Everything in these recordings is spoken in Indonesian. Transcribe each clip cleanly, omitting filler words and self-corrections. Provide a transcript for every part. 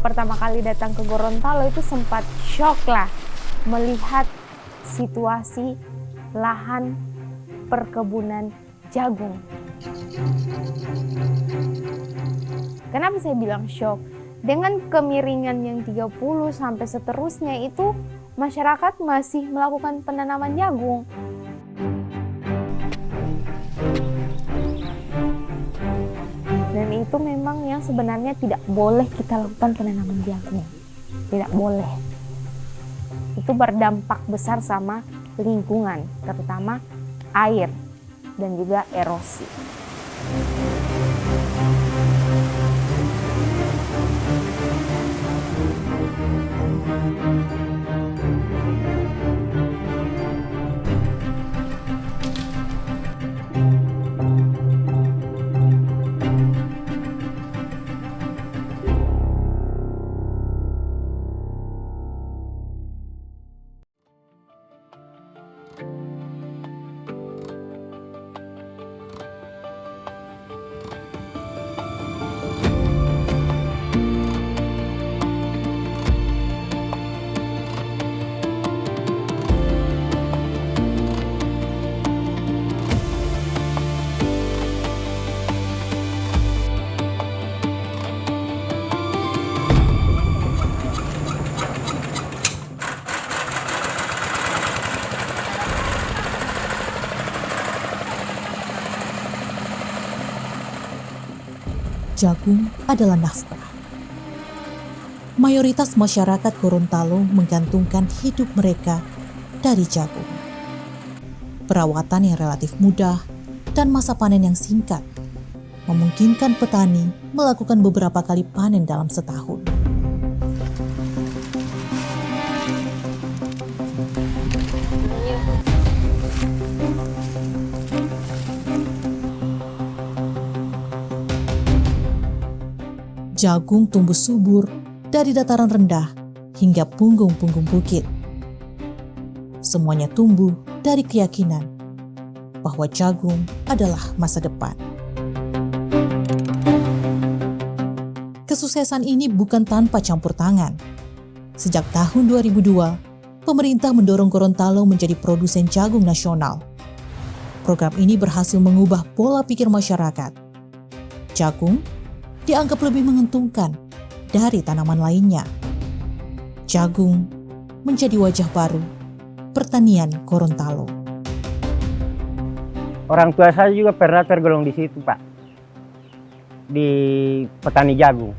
pertama kali datang ke Gorontalo itu sempat shock lah melihat situasi lahan perkebunan jagung. Kenapa saya bilang shock? Dengan kemiringan yang 30 sampai seterusnya itu masyarakat masih melakukan penanaman jagung. Dan itu memang yang sebenarnya tidak boleh kita lakukan penanaman jagung. Tidak boleh. Itu berdampak besar sama lingkungan, terutama air dan juga erosi. Jagung adalah nafkah. Mayoritas masyarakat Gorontalo menggantungkan hidup mereka dari jagung. Perawatan yang relatif mudah dan masa panen yang singkat memungkinkan petani melakukan beberapa kali panen dalam setahun. Jagung tumbuh subur dari dataran rendah hingga punggung-punggung bukit. Semuanya tumbuh dari keyakinan bahwa jagung adalah masa depan. Kesuksesan ini bukan tanpa campur tangan. Sejak tahun 2002, pemerintah mendorong Gorontalo menjadi produsen jagung nasional. Program ini berhasil mengubah pola pikir masyarakat. Jagung dianggap lebih menguntungkan dari tanaman lainnya. Jagung menjadi wajah baru pertanian Gorontalo. Orang tua saya juga pernah tergolong di situ, Pak. Di petani jagung.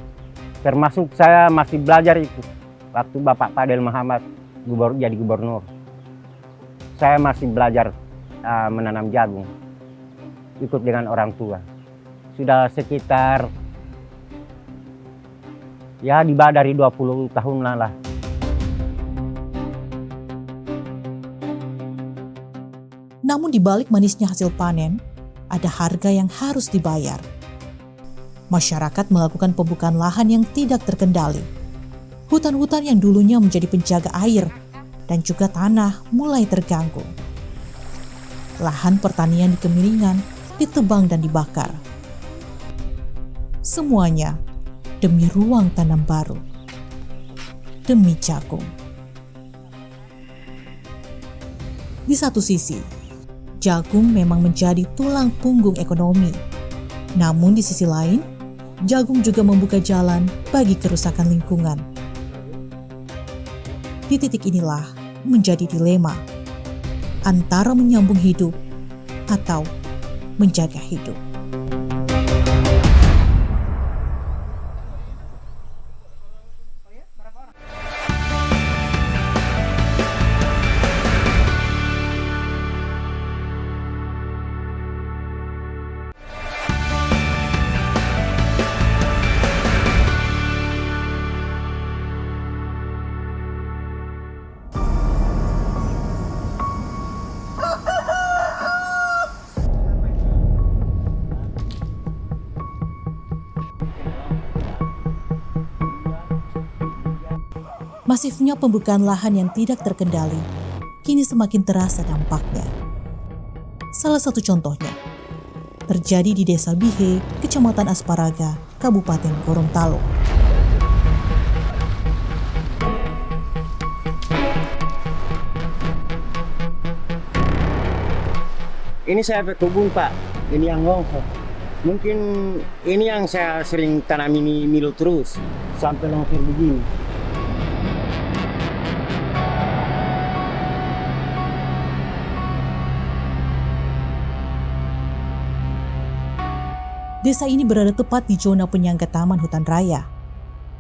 Termasuk saya masih belajar itu. Waktu Bapak Fadel Muhammad jadi gubernur. Saya masih belajar menanam jagung. Ikut dengan orang tua. Sudah sekitar di bawah dari 20 tahunan lah. Namun di balik manisnya hasil panen, ada harga yang harus dibayar. Masyarakat melakukan pembukaan lahan yang tidak terkendali. Hutan-hutan yang dulunya menjadi penjaga air dan juga tanah mulai terganggu. Lahan pertanian di Kemiringan ditebang dan dibakar. Semuanya demi ruang tanam baru, demi jagung. Di satu sisi, jagung memang menjadi tulang punggung ekonomi. Namun di sisi lain, jagung juga membuka jalan bagi kerusakan lingkungan. Di titik inilah menjadi dilema antara menyambung hidup atau menjaga hidup. Masifnya pembukaan lahan yang tidak terkendali, kini semakin terasa dampaknya. Salah satu contohnya, terjadi di Desa Bihe, Kecamatan Asparaga, Kabupaten Gorontalo. Ini saya berkebun Pak, ini yang longsor. Mungkin ini yang saya sering tanam ini milo terus sampai longsor begini. Desa ini berada tepat di zona penyangga Taman Hutan Raya,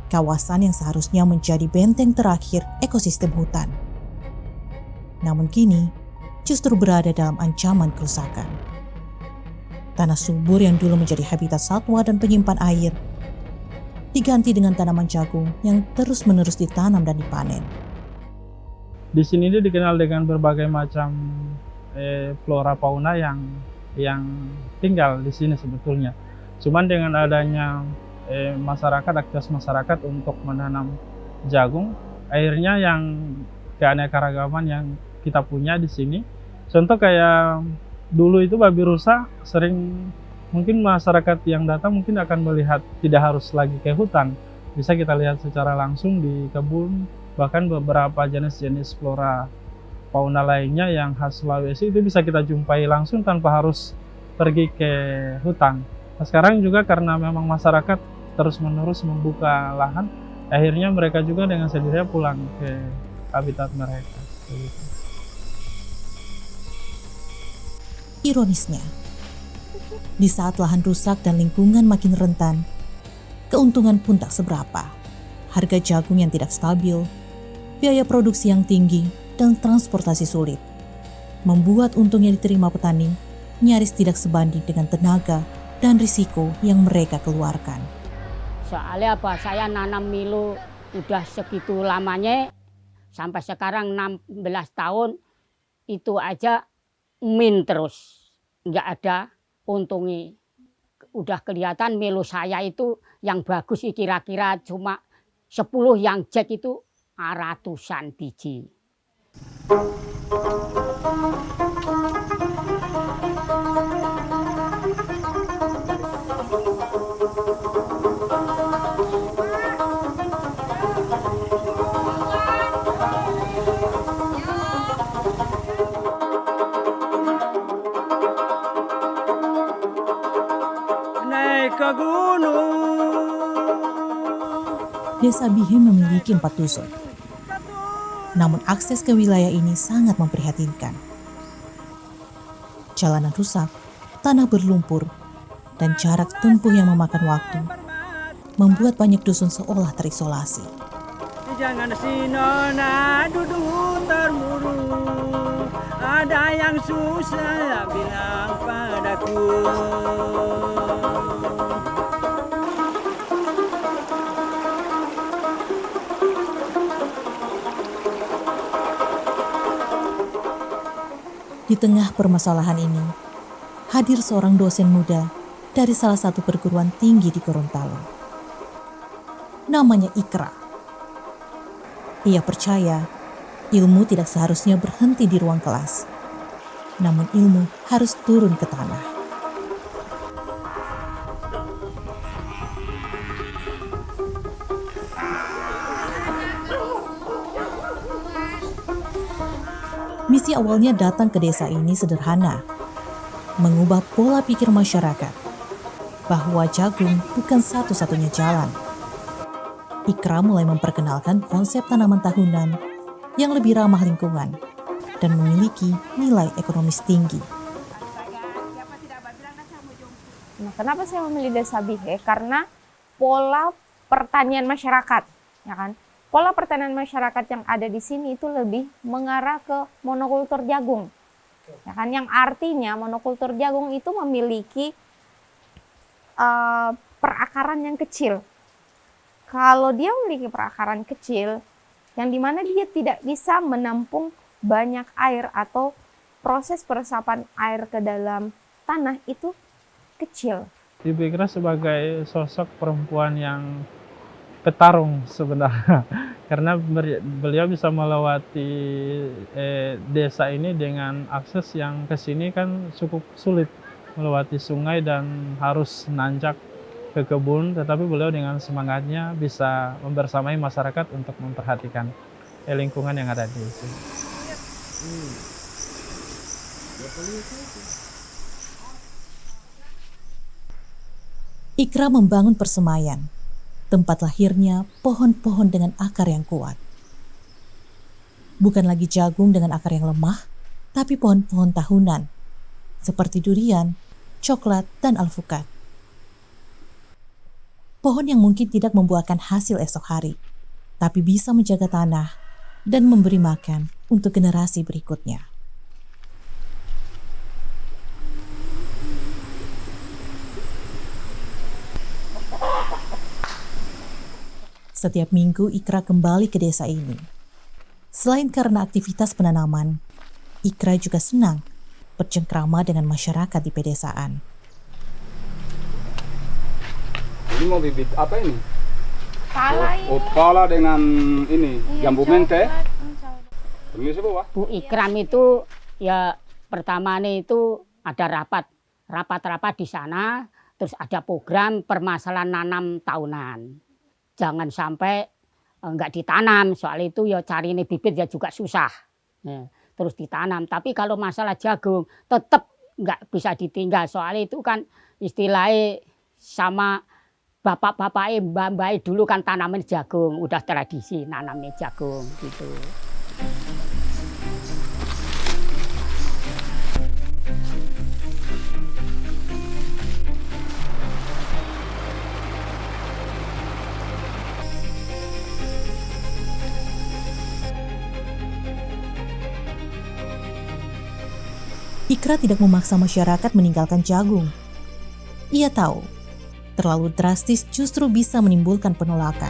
kawasan yang seharusnya menjadi benteng terakhir ekosistem hutan. Namun kini justru berada dalam ancaman kerusakan. Tanah subur yang dulu menjadi habitat satwa dan penyimpan air diganti dengan tanaman jagung yang terus-menerus ditanam dan dipanen. Di sini dia dikenal dengan berbagai macam flora fauna yang tinggal di sini sebetulnya. Cuman dengan adanya aktivitas masyarakat untuk menanam jagung, akhirnya yang keanekaragaman yang kita punya di sini. Contoh kayak dulu itu babi rusa sering, mungkin masyarakat yang datang mungkin akan melihat tidak harus lagi ke hutan. Bisa kita lihat secara langsung di kebun, bahkan beberapa jenis-jenis flora fauna lainnya yang khas Sulawesi itu bisa kita jumpai langsung tanpa harus pergi ke hutan. Nah, sekarang juga karena memang masyarakat terus-menerus membuka lahan, akhirnya mereka juga dengan sendirinya pulang ke habitat mereka. Begitu. Ironisnya, di saat lahan rusak dan lingkungan makin rentan, keuntungan pun tak seberapa. Harga jagung yang tidak stabil, biaya produksi yang tinggi, dan transportasi sulit membuat untung yang diterima petani nyaris tidak sebanding dengan tenaga dan risiko yang mereka keluarkan. Soalnya apa? Saya nanam milo udah segitu lamanya, sampai sekarang 16 tahun itu aja min terus, nggak ada untungnya. Udah kelihatan milo saya itu yang bagus kira-kira cuma 10 yang jack itu ratusan biji. Ke gunung. Desa Bihe memiliki 4 dusun. Namun akses ke wilayah ini sangat memprihatinkan. Jalanan rusak, tanah berlumpur, dan jarak tempuh yang memakan waktu membuat banyak dusun seolah terisolasi. Jangan si nona duduk termurung, ada yang susah bilang padaku. Di tengah permasalahan ini, hadir seorang dosen muda dari salah satu perguruan tinggi di Gorontalo. Namanya Ikra. Ia percaya ilmu tidak seharusnya berhenti di ruang kelas, namun ilmu harus turun ke tanah. Misi awalnya datang ke desa ini sederhana, mengubah pola pikir masyarakat bahwa jagung bukan satu-satunya jalan. Ikra mulai memperkenalkan konsep tanaman tahunan yang lebih ramah lingkungan dan memiliki nilai ekonomis tinggi. Nah, kenapa saya memilih Desa Bihe? Karena pola pertanian masyarakat, ya kan? Pola pertanian masyarakat yang ada di sini itu lebih mengarah ke monokultur jagung. Ya kan, yang artinya monokultur jagung itu memiliki perakaran yang kecil. Kalau dia memiliki perakaran kecil, yang dimana dia tidak bisa menampung banyak air atau proses peresapan air ke dalam tanah itu kecil. Ibu Ikra sebagai sosok perempuan yang petarung sebenarnya, karena beliau bisa melewati desa ini dengan akses yang ke sini kan cukup sulit, melewati sungai dan harus nanjak ke kebun, tetapi beliau dengan semangatnya bisa membersamai masyarakat untuk memperhatikan lingkungan yang ada di sini. Ikra membangun persemayan, tempat lahirnya pohon-pohon dengan akar yang kuat. Bukan lagi jagung dengan akar yang lemah, tapi pohon-pohon tahunan, seperti durian, coklat, dan alpukat. Pohon yang mungkin tidak membuahkan hasil esok hari, tapi bisa menjaga tanah dan memberi makan untuk generasi berikutnya. Setiap minggu Ikra kembali ke desa ini. Selain karena aktivitas penanaman, Ikra juga senang bercengkrama dengan masyarakat di pedesaan. Ini mau bibit apa ini? Pala ini. Oh, pala dengan ini, Iya, jambu mente. coklat. Permisi Bu, Wah. Bu Ikram itu ya pertamanya itu ada rapat di sana, terus ada program permasalahan nanam tahunan. Jangan sampai enggak ditanam, soal itu ya cari ini bibit ya juga susah. Ya, terus ditanam, tapi kalau masalah jagung tetap enggak bisa ditinggal, soal itu kan istilahnya sama bapak-bapak mbak dulu kan tanaman jagung, udah tradisi nanamnya jagung gitu. Ikra tidak memaksa masyarakat meninggalkan jagung. Ia tahu, terlalu drastis justru bisa menimbulkan penolakan.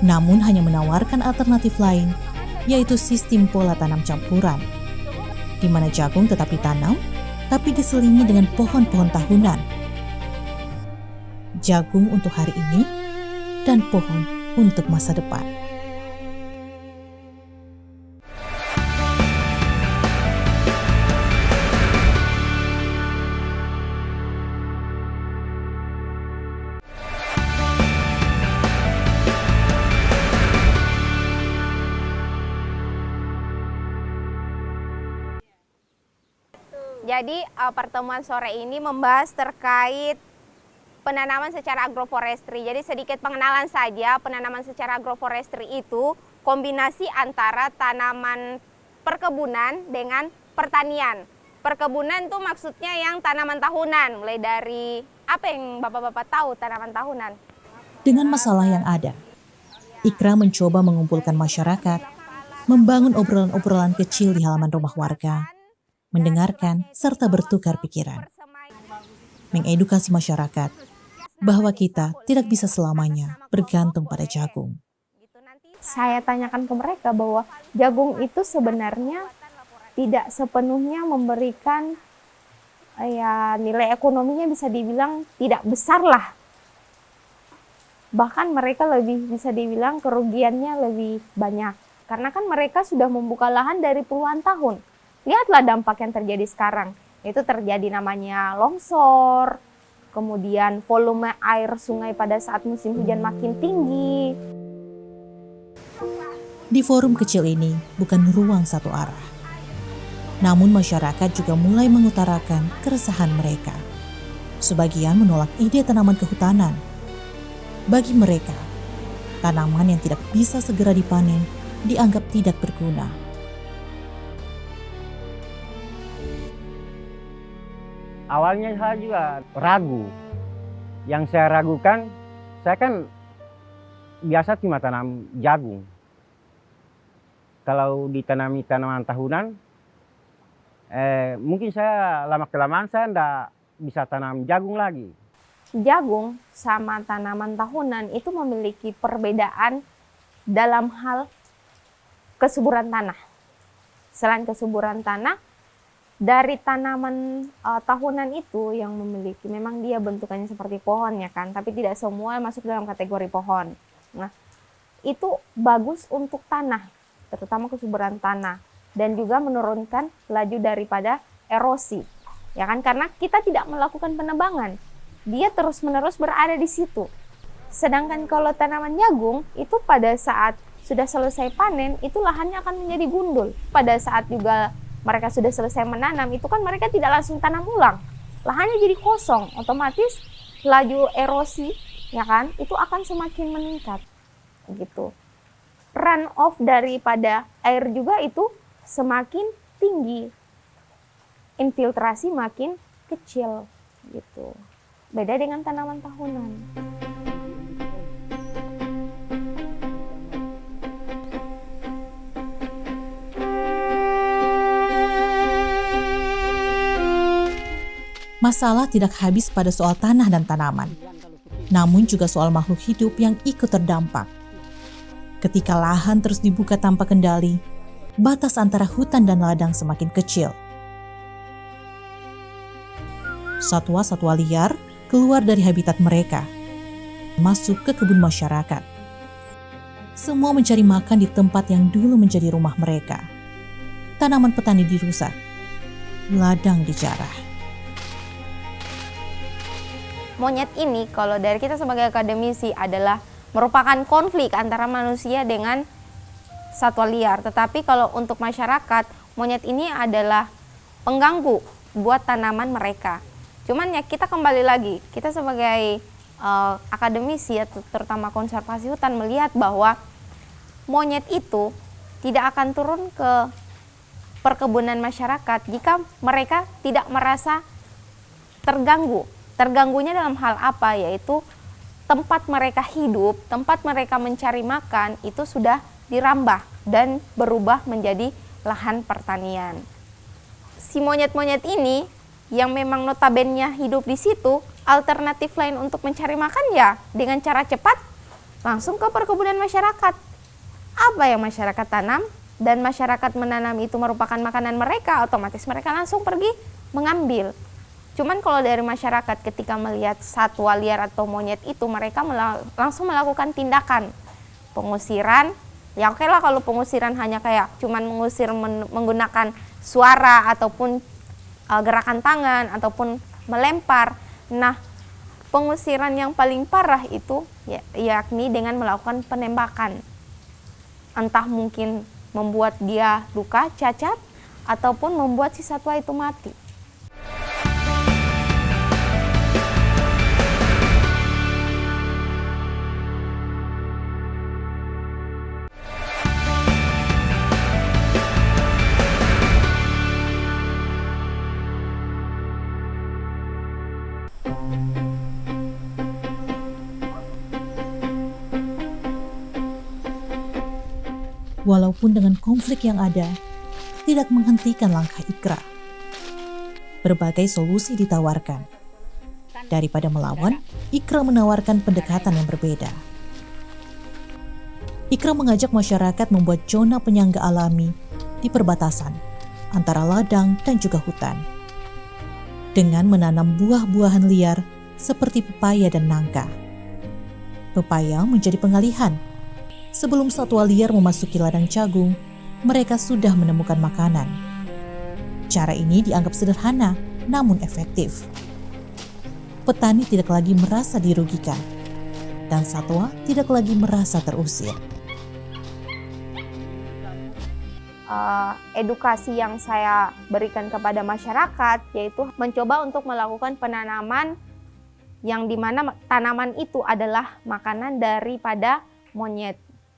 Namun hanya menawarkan alternatif lain, yaitu sistem pola tanam campuran, di mana jagung tetap ditanam, tapi diselingi dengan pohon-pohon tahunan. Jagung untuk hari ini, dan pohon untuk masa depan. Jadi pertemuan sore ini membahas terkait penanaman secara agroforestry. Jadi sedikit pengenalan saja, penanaman secara agroforestry itu kombinasi antara tanaman perkebunan dengan pertanian. Perkebunan itu maksudnya yang tanaman tahunan, mulai dari apa yang bapak-bapak tahu tanaman tahunan? Dengan masalah yang ada, Ikra mencoba mengumpulkan masyarakat, membangun obrolan-obrolan kecil di halaman rumah warga, mendengarkan serta bertukar pikiran, mengedukasi masyarakat bahwa kita tidak bisa selamanya bergantung pada jagung. Saya tanyakan ke mereka bahwa jagung itu sebenarnya tidak sepenuhnya memberikan nilai ekonominya, bisa dibilang tidak besar lah. Bahkan mereka lebih bisa dibilang kerugiannya lebih banyak. Karena kan mereka sudah membuka lahan dari puluhan tahun. Lihatlah dampak yang terjadi sekarang. Itu terjadi namanya longsor, kemudian volume air sungai pada saat musim hujan makin tinggi. Di forum kecil ini bukan ruang satu arah. Namun masyarakat juga mulai mengutarakan keresahan mereka. Sebagian menolak ide tanaman kehutanan. Bagi mereka, tanaman yang tidak bisa segera dipanen dianggap tidak berguna. Awalnya saya juga ragu. Yang saya ragukan, saya kan biasa cuma tanam jagung. Kalau ditanami tanaman tahunan, mungkin saya lama-kelamaan saya tidak bisa tanam jagung lagi. Jagung sama tanaman tahunan itu memiliki perbedaan dalam hal kesuburan tanah. Selain kesuburan tanah, dari tanaman tahunan itu yang memiliki, memang dia bentukannya seperti pohon ya kan, tapi tidak semua masuk dalam kategori pohon. Nah, itu bagus untuk tanah, terutama kesuburan tanah, dan juga menurunkan laju daripada erosi, ya kan, karena kita tidak melakukan penebangan, dia terus-menerus berada di situ. Sedangkan kalau tanaman jagung itu pada saat sudah selesai panen, itu lahannya akan menjadi gundul. Pada saat juga mereka sudah selesai menanam, itu kan mereka tidak langsung tanam ulang. lahannya jadi kosong, otomatis laju erosi ya kan itu akan semakin meningkat gitu. Run off daripada air juga itu semakin tinggi, infiltrasi makin kecil gitu. Beda dengan tanaman tahunan. Masalah tidak habis pada soal tanah dan tanaman, namun juga soal makhluk hidup yang ikut terdampak. Ketika lahan terus dibuka tanpa kendali, batas antara hutan dan ladang semakin kecil. Satwa-satwa liar keluar dari habitat mereka, masuk ke kebun masyarakat. Semua mencari makan di tempat yang dulu menjadi rumah mereka. Tanaman petani dirusak, ladang dijarah. Monyet ini kalau dari kita sebagai akademisi adalah merupakan konflik antara manusia dengan satwa liar. Tetapi kalau untuk masyarakat, monyet ini adalah pengganggu buat tanaman mereka. Cuman ya kita kembali lagi, kita sebagai akademisi ya, terutama konservasi hutan melihat bahwa monyet itu tidak akan turun ke perkebunan masyarakat jika mereka tidak merasa terganggu. Terganggunya dalam hal apa? Yaitu tempat mereka hidup, tempat mereka mencari makan itu sudah dirambah dan berubah menjadi lahan pertanian. Si monyet-monyet ini yang memang notabene hidup di situ, alternatif lain untuk mencari makan ya dengan cara cepat langsung ke perkebunan masyarakat. Apa yang masyarakat tanam dan masyarakat menanam itu merupakan makanan mereka, otomatis mereka langsung pergi mengambil. Cuman kalau dari masyarakat ketika melihat satwa liar atau monyet itu, mereka langsung melakukan tindakan pengusiran. Ya oke lah kalau pengusiran hanya kayak cuman mengusir menggunakan suara ataupun gerakan tangan ataupun melempar. Nah, pengusiran yang paling parah itu yakni dengan melakukan penembakan. Entah mungkin membuat dia luka, cacat, ataupun membuat si satwa itu mati. Walaupun dengan konflik yang ada, tidak menghentikan langkah Ikra. Berbagai solusi ditawarkan. Daripada melawan, Ikra menawarkan pendekatan yang berbeda. Ikra mengajak masyarakat membuat zona penyangga alami di perbatasan antara ladang dan juga hutan. Dengan menanam buah-buahan liar seperti pepaya dan nangka. Pepaya menjadi pengalihan. Sebelum satwa liar memasuki ladang jagung, mereka sudah menemukan makanan. Cara ini dianggap sederhana, namun efektif. Petani tidak lagi merasa dirugikan, dan satwa tidak lagi merasa terusir. Edukasi yang saya berikan kepada masyarakat yaitu mencoba untuk melakukan penanaman yang dimana tanaman itu adalah makanan daripada monyet.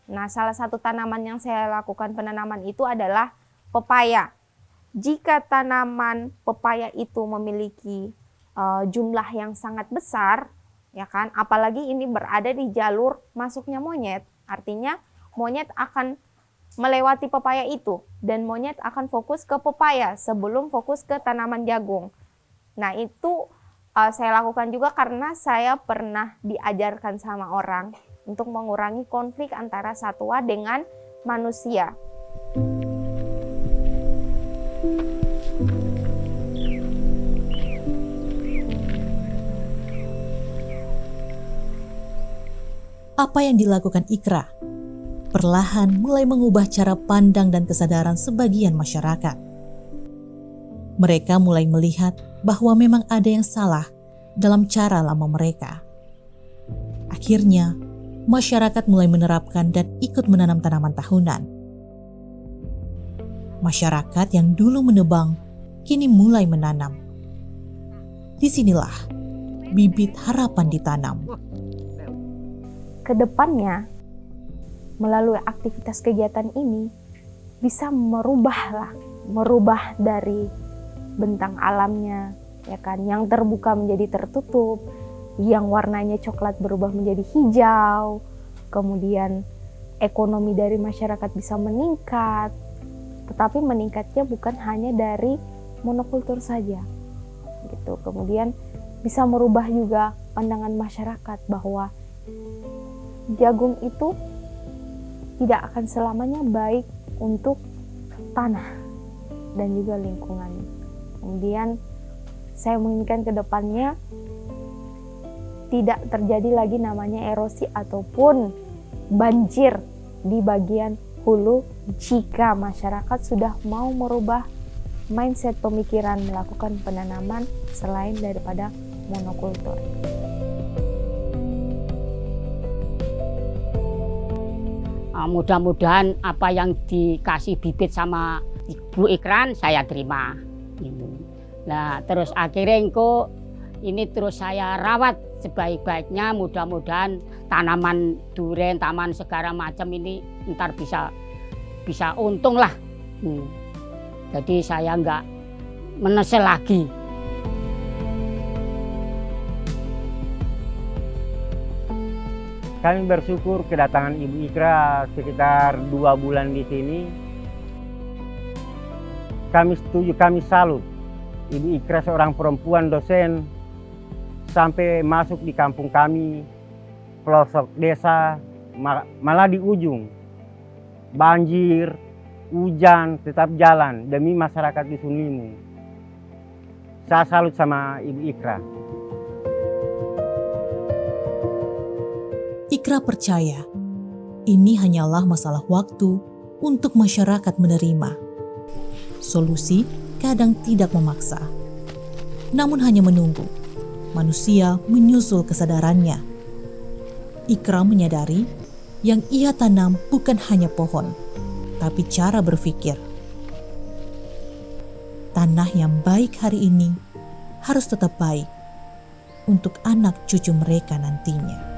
Nah, salah satu tanaman yang saya lakukan penanaman itu adalah pepaya. Jika tanaman pepaya itu memiliki jumlah yang sangat besar, ya kan, apalagi ini berada di jalur masuknya monyet, artinya monyet akan melewati pepaya itu dan monyet akan fokus ke pepaya sebelum fokus ke tanaman jagung. Nah, itu saya lakukan juga karena saya pernah diajarkan sama orang untuk mengurangi konflik antara satwa dengan manusia. Apa yang dilakukan Ikra? Perlahan mulai mengubah cara pandang dan kesadaran sebagian masyarakat. Mereka mulai melihat bahwa memang ada yang salah dalam cara lama mereka. Akhirnya, masyarakat mulai menerapkan dan ikut menanam tanaman tahunan. Masyarakat yang dulu menebang, kini mulai menanam. Disinilah bibit harapan ditanam. Kedepannya, melalui aktivitas kegiatan ini, bisa merubah dari bentang alamnya, ya kan, yang terbuka menjadi tertutup, yang warnanya coklat berubah menjadi hijau, kemudian ekonomi dari masyarakat bisa meningkat, tetapi meningkatnya bukan hanya dari monokultur saja, gitu. Kemudian bisa merubah juga pandangan masyarakat bahwa jagung itu tidak akan selamanya baik untuk tanah dan juga lingkungan. Kemudian saya menginginkan ke depannya tidak terjadi lagi namanya erosi ataupun banjir di bagian hulu jika masyarakat sudah mau merubah mindset pemikiran melakukan penanaman selain daripada monokultur. Mudah-mudahan apa yang dikasih bibit sama Ibu Ikran saya terima. Gitu. Nah, terus akhirnya ini terus saya rawat sebaik-baiknya. Mudah-mudahan tanaman duren, taman segala macam ini ntar bisa untung lah. Jadi saya nggak menyesal lagi. Kami bersyukur kedatangan Ibu Ikra sekitar 2 bulan di sini. Kami setuju, kami salut. Ibu Ikra seorang perempuan dosen sampai masuk di kampung kami, pelosok desa, malah di ujung. Banjir, hujan, tetap jalan demi masyarakat di Sunimu. Saya salut sama Ibu Ikra. Ikra percaya ini hanyalah masalah waktu untuk masyarakat menerima. Solusi kadang tidak memaksa, namun hanya menunggu manusia menyusul kesadarannya. Ikra menyadari yang ia tanam bukan hanya pohon, tapi cara berpikir. Tanah yang baik hari ini harus tetap baik untuk anak cucu mereka nantinya.